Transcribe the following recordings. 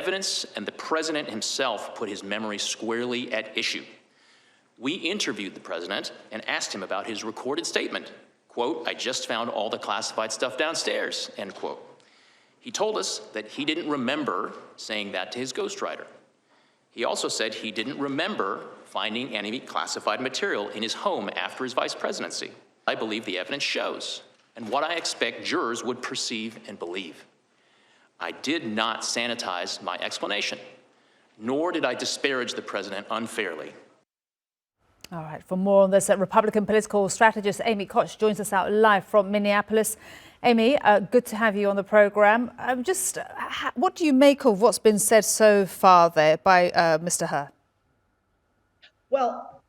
evidence, and the president himself put his memory squarely at issue. We interviewed the president and asked him about his recorded statement. Quote, "I just found all the classified stuff downstairs," end quote. He told us that he didn't remember saying that to his ghostwriter. He also said he didn't remember finding any classified material in his home after his vice presidency. I believe the evidence shows, and what I expect jurors would perceive and believe. I did not sanitize my explanation, nor did I disparage the president unfairly. All right, for more on this, Republican political strategist Amy Koch joins us out live from Minneapolis. Amy, good to have you on the program. What do you make of what's been said so far there by Mr. Hur? Well,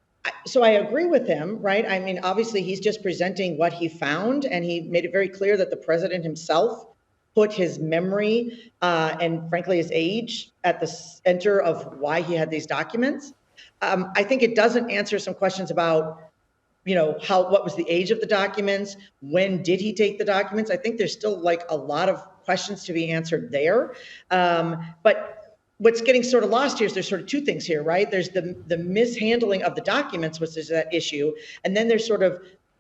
so I agree with him, right? I mean, obviously, he's just presenting what he found, and he made it very clear that the president himself put his memory and, frankly, his age at the center of why he had these documents. I think it doesn't answer some questions about, what was the age of the documents? When did he take the documents? I think there's still like a lot of questions to be answered there. But what's getting sort of lost here is there's sort of two things here, right? There's the mishandling of the documents, which is that issue. And then there's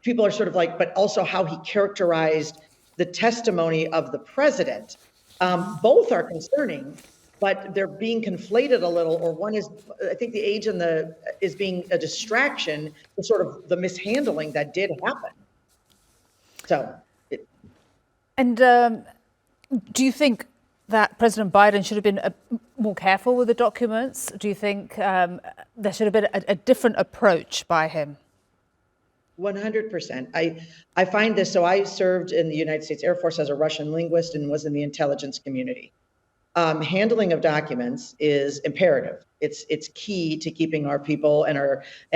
people are sort of like, but also how he characterized the testimony of the president. Both are concerning, but they're being conflated a little, or one is, I think the age is being a distraction to sort of the mishandling that did happen. So. Do you think that President Biden should have been more careful with the documents? Do you think there should have been a different approach by him? 100%. I find this, so I served in the United States Air Force as a Russian linguist and was in the intelligence community. Handling of documents is imperative. It's key to keeping our people and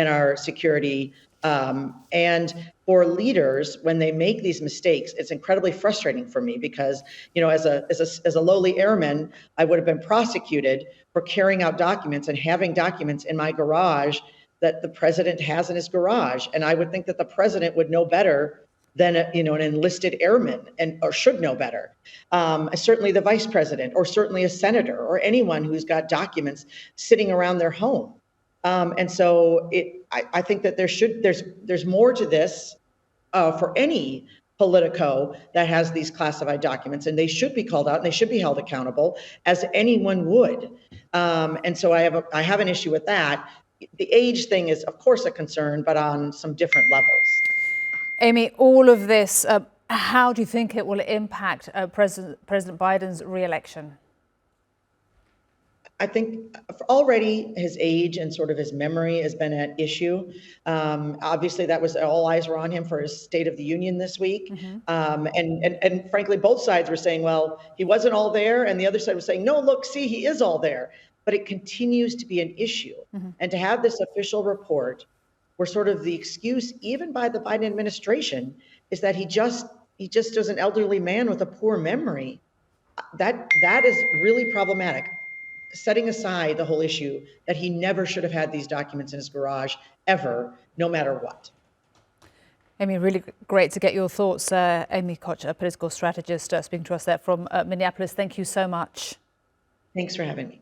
our security. And for leaders, when they make these mistakes, it's incredibly frustrating for me because, as a lowly airman, I would have been prosecuted for carrying out documents and having documents in my garage that the president has in his garage. And I would think that the president would know better than an enlisted airman, or should know better. Certainly the vice president, or certainly a senator, or anyone who's got documents sitting around their home. And so I think that there's more to this for any Politico that has these classified documents, and they should be called out and they should be held accountable as anyone would. And so I have an issue with that. The age thing is, of course, a concern, but on some different levels. Amy, all of this, how do you think it will impact President Biden's re-election? I think already his age and sort of his memory has been at issue. Obviously, that was all eyes were on him for his State of the Union this week. Mm-hmm. And frankly, both sides were saying, well, he wasn't all there. And the other side was saying, no, look, see, he is all there. But it continues to be an issue. Mm-hmm. And to have this official report where sort of the excuse, even by the Biden administration, is that he just is an elderly man with a poor memory. That is really problematic. Setting aside the whole issue that he never should have had these documents in his garage ever, no matter what. Amy, really great to get your thoughts. Amy Koch, a political strategist, speaking to us there from Minneapolis. Thank you so much. Thanks for having me.